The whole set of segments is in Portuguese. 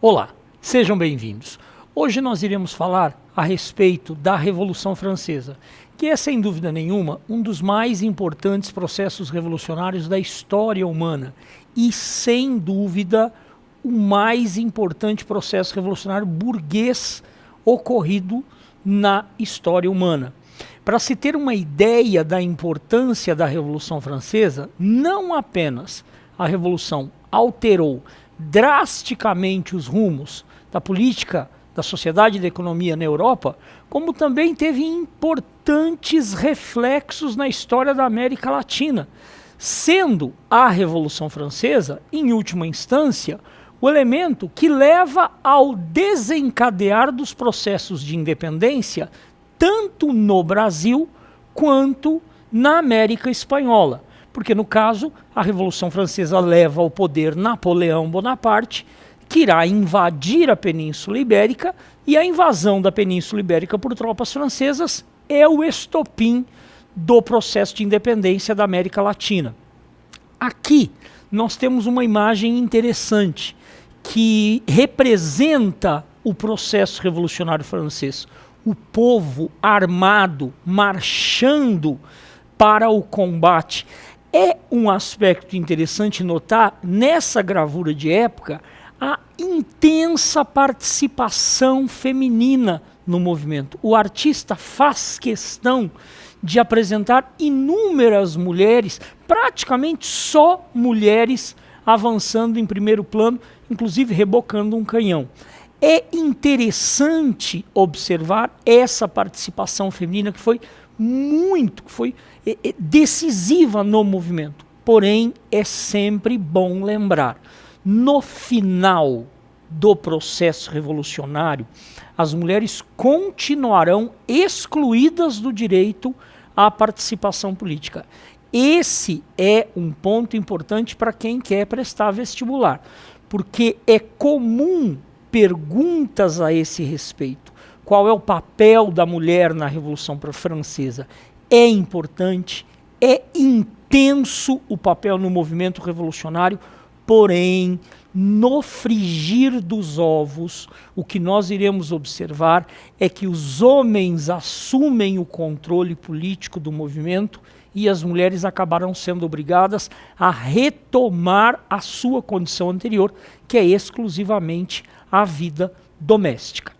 Olá, sejam bem-vindos. Hoje nós iremos falar a respeito da Revolução Francesa, que é, sem dúvida nenhuma, um dos mais importantes processos revolucionários da história humana e, sem dúvida, o mais importante processo revolucionário burguês ocorrido na história humana. Para se ter uma ideia da importância da Revolução Francesa, não apenas a Revolução alterou drasticamente os rumos da política, da sociedade e da economia na Europa, como também teve importantes reflexos na história da América Latina, sendo a Revolução Francesa, em última instância, o elemento que leva ao desencadear dos processos de independência, tanto no Brasil quanto na América Espanhola. Porque, no caso, a Revolução Francesa leva ao poder Napoleão Bonaparte, que irá invadir a Península Ibérica, e a invasão da Península Ibérica por tropas francesas é o estopim do processo de independência da América Latina. Aqui nós temos uma imagem interessante que representa o processo revolucionário francês. O povo armado, marchando para o combate. É um aspecto interessante notar, nessa gravura de época, a intensa participação feminina no movimento. O artista faz questão de apresentar inúmeras mulheres, praticamente só mulheres, avançando em primeiro plano, inclusive rebocando um canhão. É interessante observar essa participação feminina que foi decisiva no movimento. Porém, é sempre bom lembrar, no final do processo revolucionário, as mulheres continuarão excluídas do direito à participação política. Esse é um ponto importante para quem quer prestar vestibular, porque é comum perguntas a esse respeito. Qual é o papel da mulher na Revolução Francesa? É importante, é intenso o papel no movimento revolucionário, porém, no frigir dos ovos, o que nós iremos observar é que os homens assumem o controle político do movimento e as mulheres acabarão sendo obrigadas a retomar a sua condição anterior, que é exclusivamente a vida doméstica.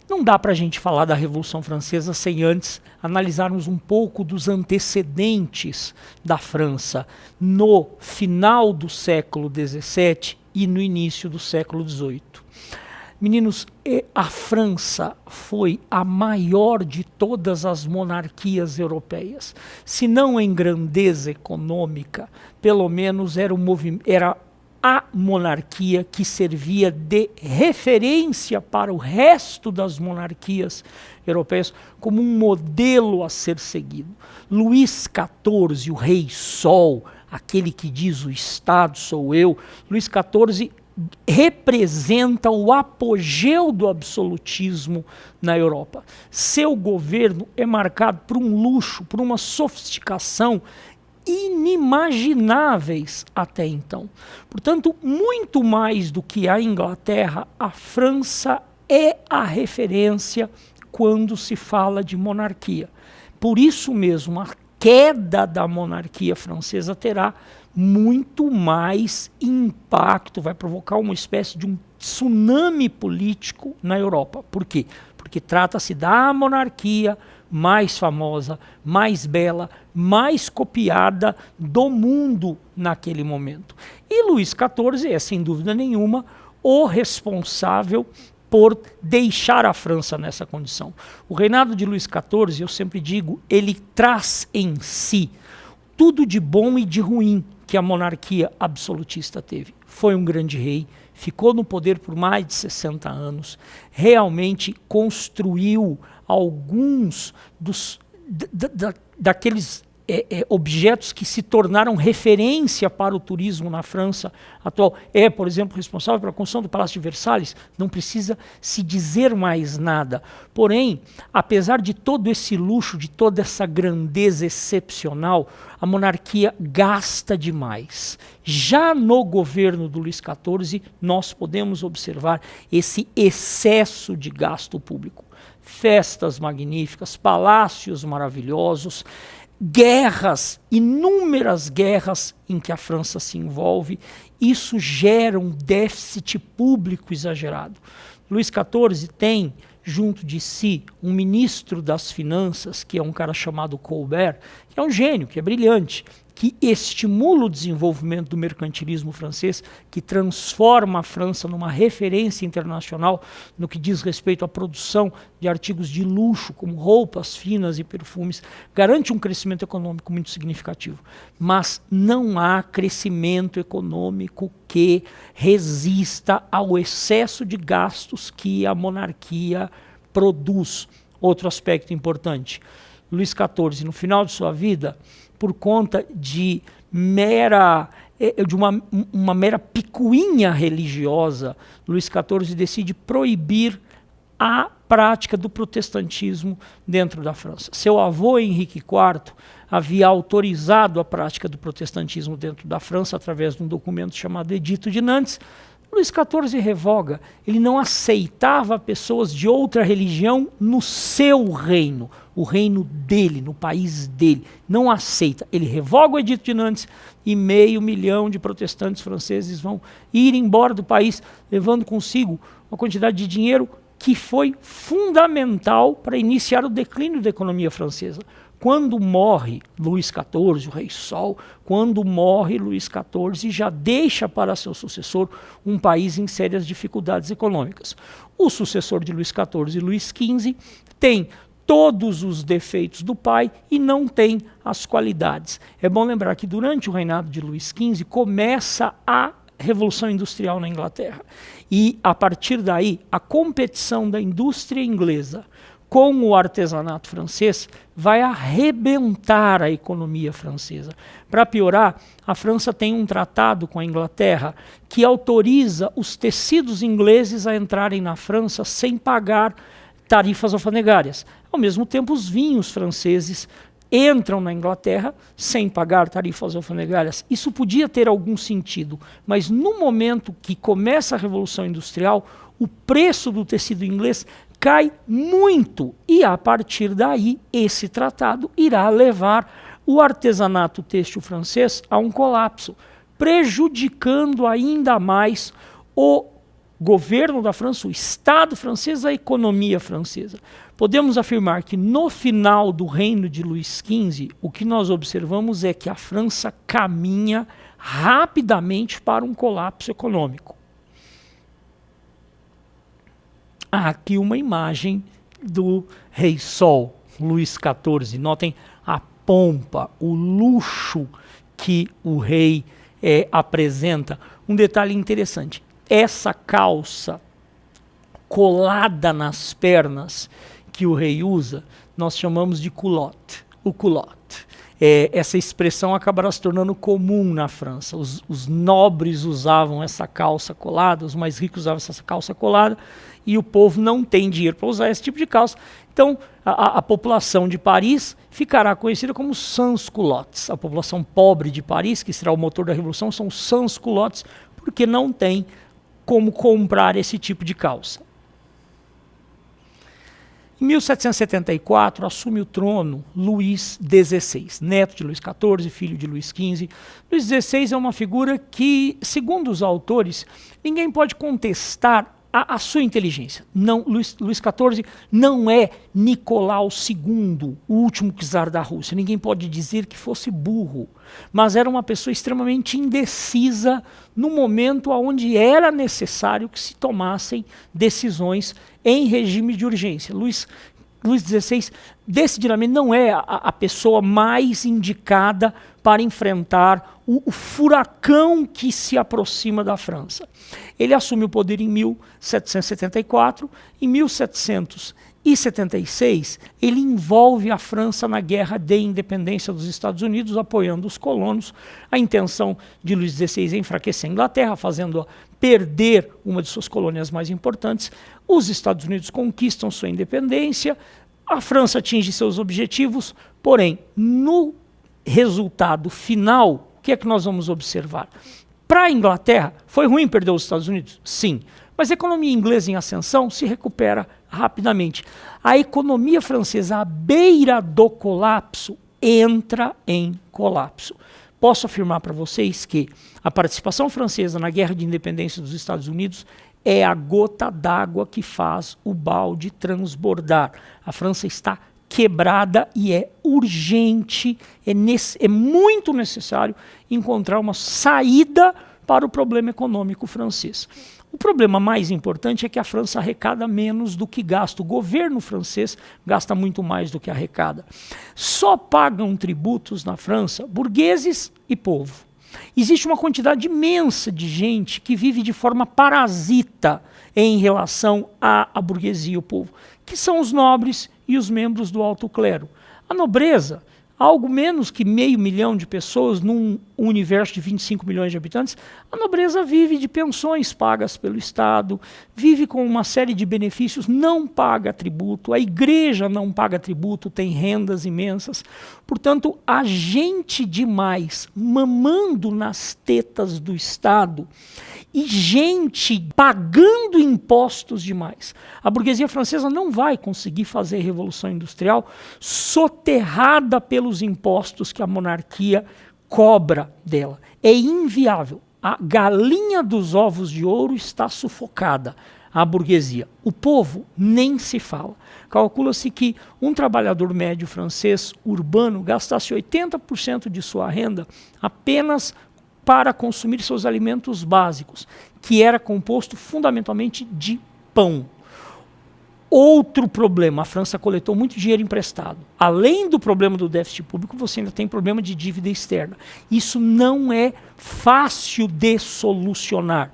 Não dá para a gente falar da Revolução Francesa sem antes analisarmos um pouco dos antecedentes da França no final do século XVII e no início do século XVIII. Meninos, a França foi a maior de todas as monarquias europeias. Se não em grandeza econômica, pelo menos era a monarquia que servia de referência para o resto das monarquias europeias como um modelo a ser seguido. Luís XIV, o Rei Sol, aquele que diz o Estado sou eu, Luís XIV representa o apogeu do absolutismo na Europa. Seu governo é marcado por um luxo, por uma sofisticação inimagináveis até então. Portanto, muito mais do que a Inglaterra, a França é a referência quando se fala de monarquia. Por isso mesmo, a queda da monarquia francesa terá muito mais impacto, vai provocar uma espécie de um tsunami político na Europa. Por quê? Porque trata-se da monarquia mais famosa, mais bela, mais copiada do mundo naquele momento. E Luís XIV é, sem dúvida nenhuma, o responsável por deixar a França nessa condição. O reinado de Luís XIV, eu sempre digo, ele traz em si tudo de bom e de ruim que a monarquia absolutista teve. Foi um grande rei, ficou no poder por mais de 60 anos, realmente construiu alguns daqueles objetos que se tornaram referência para o turismo na França atual. É, por exemplo, responsável pela construção do Palácio de Versalhes. Não precisa se dizer mais nada. Porém, apesar de todo esse luxo, de toda essa grandeza excepcional, a monarquia gasta demais. Já no governo do Luís XIV, nós podemos observar esse excesso de gasto público. Festas magníficas, palácios maravilhosos, guerras, inúmeras guerras em que a França se envolve. Isso gera um déficit público exagerado. Luís XIV tem junto de si um ministro das finanças, que é um cara chamado Colbert, que é um gênio, que é brilhante, que estimula o desenvolvimento do mercantilismo francês, que transforma a França numa referência internacional no que diz respeito à produção de artigos de luxo, como roupas finas e perfumes, garante um crescimento econômico muito significativo. Mas não há crescimento econômico que resista ao excesso de gastos que a monarquia produz. Outro aspecto importante, Luís XIV, no final de sua vida, por conta de uma mera picuinha religiosa, Luís XIV decide proibir a prática do protestantismo dentro da França. Seu avô, Henrique IV, havia autorizado a prática do protestantismo dentro da França através de um documento chamado Edito de Nantes. Luís XIV revoga. Ele não aceitava pessoas de outra religião no seu reino, o reino dele, no país dele. Não aceita. Ele revoga o Edito de Nantes e 500 mil de protestantes franceses vão ir embora do país, levando consigo uma quantidade de dinheiro que foi fundamental para iniciar o declínio da economia francesa. Quando morre Luís XIV, o Rei Sol, quando morre Luís XIV, já deixa para seu sucessor um país em sérias dificuldades econômicas. O sucessor de Luís XIV, Luís XV, tem todos os defeitos do pai e não tem as qualidades. É bom lembrar que durante o reinado de Luís XV começa a Revolução Industrial na Inglaterra. E, a partir daí, a competição da indústria inglesa com o artesanato francês vai arrebentar a economia francesa. Para piorar, a França tem um tratado com a Inglaterra que autoriza os tecidos ingleses a entrarem na França sem pagar tarifas alfandegárias. Ao mesmo tempo, os vinhos franceses entram na Inglaterra sem pagar tarifas alfandegárias. Isso podia ter algum sentido, mas no momento que começa a Revolução Industrial, o preço do tecido inglês cai muito e, a partir daí, esse tratado irá levar o artesanato têxtil francês a um colapso, prejudicando ainda mais o governo da França, o Estado francês, a economia francesa. Podemos afirmar que no final do reino de Luís XV, o que nós observamos é que a França caminha rapidamente para um colapso econômico. Há aqui uma imagem do Rei Sol, Luís XIV. Notem a pompa, o luxo que o rei apresenta. Um detalhe interessante, essa calça colada nas pernas que o rei usa, nós chamamos de culotte, o culotte. Essa expressão acabará se tornando comum na França. Os nobres usavam essa calça colada, os mais ricos usavam essa calça colada, e o povo não tem dinheiro para usar esse tipo de calça. Então, a população de Paris ficará conhecida como sans-culottes. A população pobre de Paris, que será o motor da Revolução, são sans-culottes, porque não tem como comprar esse tipo de calça. Em 1774, assume o trono Luís XVI, neto de Luís XIV, filho de Luís XV. Luís XVI é uma figura que, segundo os autores, ninguém pode contestar a sua inteligência. Não, Luís XIV não é Nicolau II, o último czar da Rússia. Ninguém pode dizer que fosse burro, mas era uma pessoa extremamente indecisa no momento onde era necessário que se tomassem decisões em regime de urgência. Luís XVI decididamente não é a pessoa mais indicada para enfrentar o furacão que se aproxima da França. Ele assume o poder em 1774, em 1775 1976, ele envolve a França na guerra de independência dos Estados Unidos, apoiando os colonos. A intenção de Luís XVI é enfraquecer a Inglaterra, fazendo-a perder uma de suas colônias mais importantes. Os Estados Unidos conquistam sua independência, a França atinge seus objetivos, porém, no resultado final, o que é que nós vamos observar? Para a Inglaterra, foi ruim perder os Estados Unidos? Sim. Mas a economia inglesa em ascensão se recupera rapidamente. A economia francesa, à beira do colapso, entra em colapso. Posso afirmar para vocês que a participação francesa na guerra de independência dos Estados Unidos é a gota d'água que faz o balde transbordar. A França está quebrada e é urgente, é muito necessário encontrar uma saída para o problema econômico francês. O problema mais importante é que a França arrecada menos do que gasta. O governo francês gasta muito mais do que arrecada. Só pagam tributos na França burgueses e povo. Existe uma quantidade imensa de gente que vive de forma parasita em relação à burguesia e o povo, que são os nobres e os membros do alto clero. A nobreza, algo menos que 500 mil de pessoas num universo de 25 milhões de habitantes, a nobreza vive de pensões pagas pelo Estado, vive com uma série de benefícios, não paga tributo, a igreja não paga tributo, tem rendas imensas. Portanto, a gente demais mamando nas tetas do Estado e gente pagando impostos demais. A burguesia francesa não vai conseguir fazer revolução industrial soterrada pelos impostos que a monarquia cobra dela. É inviável. A galinha dos ovos de ouro está sufocada. A burguesia. O povo nem se fala. Calcula-se que um trabalhador médio francês urbano gastasse 80% de sua renda apenas para consumir seus alimentos básicos, que era composto fundamentalmente de pão. Outro problema, a França coletou muito dinheiro emprestado. Além do problema do déficit público, você ainda tem problema de dívida externa. Isso não é fácil de solucionar.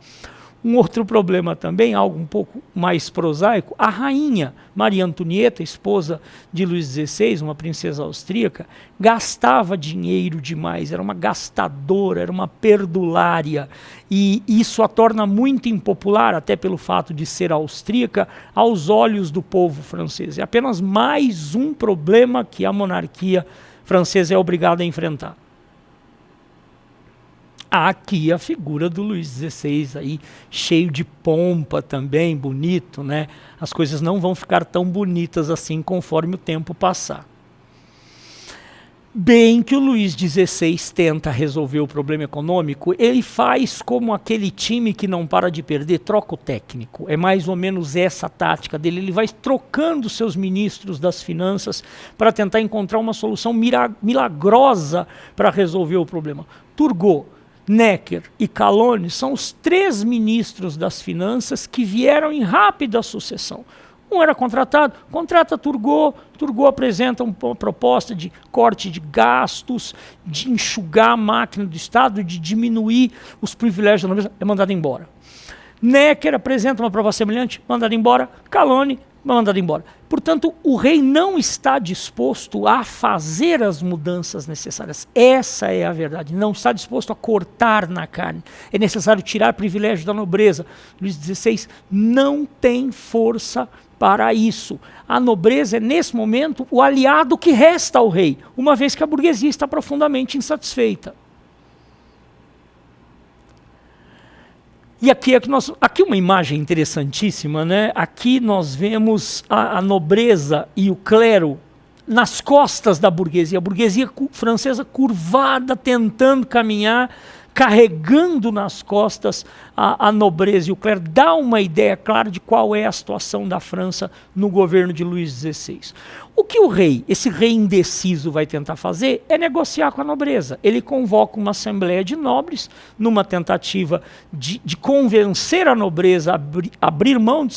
Um outro problema também, algo um pouco mais prosaico, a rainha Maria Antonieta, esposa de Luís XVI, uma princesa austríaca, gastava dinheiro demais, era uma gastadora, era uma perdulária, e isso a torna muito impopular, até pelo fato de ser austríaca, aos olhos do povo francês. É apenas mais um problema que a monarquia francesa é obrigada a enfrentar. Aqui a figura do Luís XVI, aí, cheio de pompa também, bonito, né? As coisas não vão ficar tão bonitas assim conforme o tempo passar. Bem que o Luís XVI tenta resolver o problema econômico, ele faz como aquele time que não para de perder, troca o técnico. É mais ou menos essa a tática dele. Ele vai trocando seus ministros das finanças para tentar encontrar uma solução milagrosa para resolver o problema. Turgot, Necker e Calonne são os 3 ministros das finanças que vieram em rápida sucessão. Um era contratado, contrata Turgot, Turgot apresenta uma proposta de corte de gastos, de enxugar a máquina do Estado, de diminuir os privilégios da nobreza, é mandado embora. Necker apresenta uma proposta semelhante, mandado embora. Calonne, mandado embora. Portanto, o rei não está disposto a fazer as mudanças necessárias. Essa é a verdade. Não está disposto a cortar na carne. É necessário tirar privilégio da nobreza. Luís XVI não tem força para isso. A nobreza é, nesse momento, o aliado que resta ao rei, uma vez que a burguesia está profundamente insatisfeita. E aqui uma imagem interessantíssima, né? Aqui nós vemos a nobreza e o clero nas costas da burguesia. A burguesia francesa curvada, tentando caminhar, carregando nas costas a nobreza e o clero. Dá uma ideia clara de qual é a situação da França no governo de Luís XVI. O que o rei, esse rei indeciso, vai tentar fazer é negociar com a nobreza. Ele convoca uma assembleia de nobres numa tentativa de convencer a nobreza a abrir mão de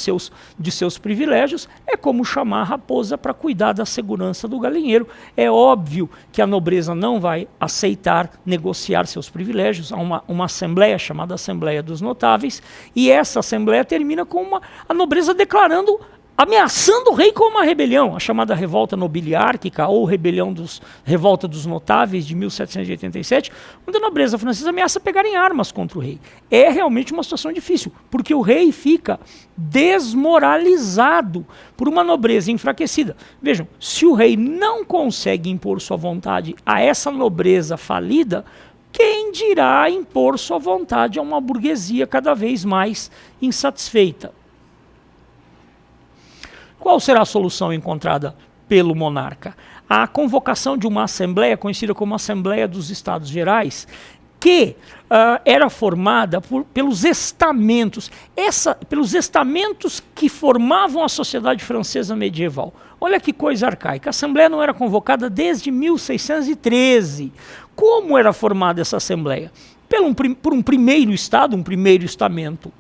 seus privilégios. É como chamar a raposa para cuidar da segurança do galinheiro. É óbvio que a nobreza não vai aceitar negociar seus privilégios. Há uma assembleia chamada Assembleia dos Notáveis, e essa assembleia termina com a nobreza declarando ameaçando o rei com uma rebelião, a chamada Revolta Nobiliárquica ou Revolta dos Notáveis de 1787, onde a nobreza francesa ameaça pegar em armas contra o rei. É realmente uma situação difícil, porque o rei fica desmoralizado por uma nobreza enfraquecida. Vejam, se o rei não consegue impor sua vontade a essa nobreza falida, quem dirá impor sua vontade a uma burguesia cada vez mais insatisfeita? Qual será a solução encontrada pelo monarca? A convocação de uma assembleia, conhecida como Assembleia dos Estados Gerais, que era formada pelos estamentos, pelos estamentos que formavam a sociedade francesa medieval. Olha que coisa arcaica. A Assembleia não era convocada desde 1613. Como era formada essa Assembleia? Por um primeiro Estado, um primeiro estamento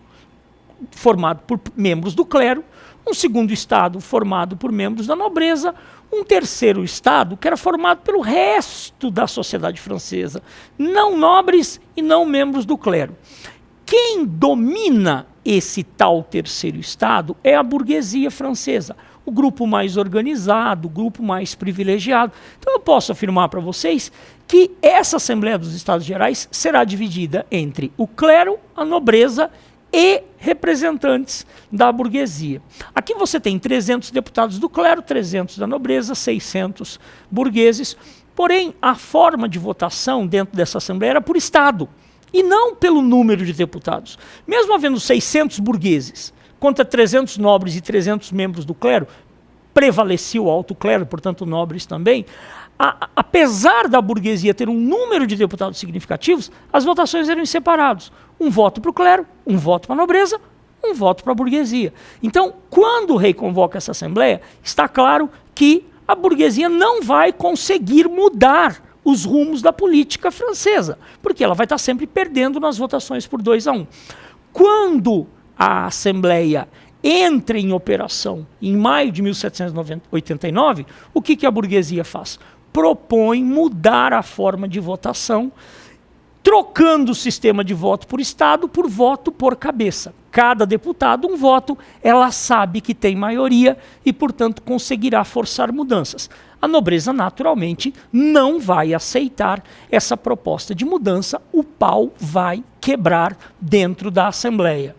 formado por membros do clero, um segundo Estado formado por membros da nobreza, um terceiro Estado que era formado pelo resto da sociedade francesa, não nobres e não membros do clero. Quem domina esse tal terceiro Estado é a burguesia francesa, o grupo mais organizado, o grupo mais privilegiado. Então eu posso afirmar para vocês que essa Assembleia dos Estados Gerais será dividida entre o clero, a nobreza e representantes da burguesia. Aqui você tem 300 deputados do clero, 300 da nobreza, 600 burgueses. Porém, a forma de votação dentro dessa Assembleia era por Estado, e não pelo número de deputados. Mesmo havendo 600 burgueses contra 300 nobres e 300 membros do clero, prevalecia o alto clero, portanto nobres também, apesar da burguesia ter um número de deputados significativos, as votações eram separadas. Um voto para o clero, um voto para a nobreza, um voto para a burguesia. Então, quando o rei convoca essa assembleia, está claro que a burguesia não vai conseguir mudar os rumos da política francesa, porque ela vai estar sempre perdendo nas votações por 2-1. Quando a assembleia entra em operação em maio de 1789, o que a burguesia faz? Propõe mudar a forma de votação, trocando o sistema de voto por Estado por voto por cabeça. Cada deputado um voto, ela sabe que tem maioria e, portanto, conseguirá forçar mudanças. A nobreza, naturalmente, não vai aceitar essa proposta de mudança, o pau vai quebrar dentro da Assembleia.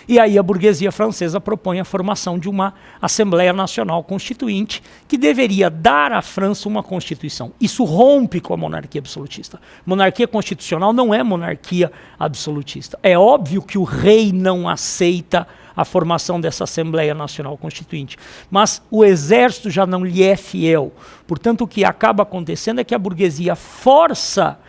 E aí a burguesia francesa propõe a formação de uma Assembleia Nacional Constituinte que deveria dar à França uma Constituição. Isso rompe com a monarquia absolutista. Monarquia constitucional não é monarquia absolutista. É óbvio que o rei não aceita a formação dessa Assembleia Nacional Constituinte, mas o exército já não lhe é fiel. Portanto, o que acaba acontecendo é que a burguesia força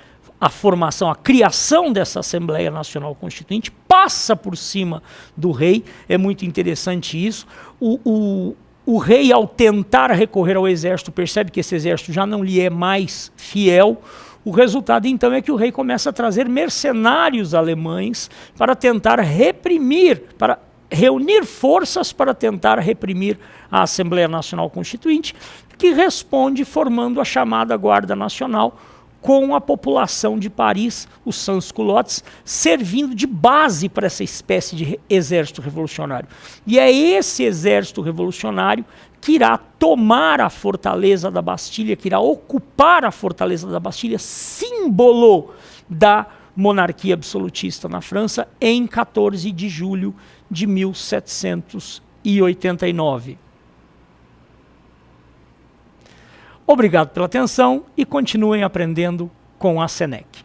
a formação, a criação dessa Assembleia Nacional Constituinte, passa por cima do rei. É muito interessante isso. O rei, ao tentar recorrer ao exército, percebe que esse exército já não lhe é mais fiel. O resultado, então, é que o rei começa a trazer mercenários alemães para tentar reprimir, para reunir forças para tentar reprimir a Assembleia Nacional Constituinte, que responde formando a chamada Guarda Nacional, com a população de Paris, os sans-culottes, servindo de base para essa espécie de exército revolucionário. E é esse exército revolucionário que irá tomar a fortaleza da Bastilha, que irá ocupar a fortaleza da Bastilha, símbolo da monarquia absolutista na França, em 14 de julho de 1789. Obrigado pela atenção e continuem aprendendo com a SENEC.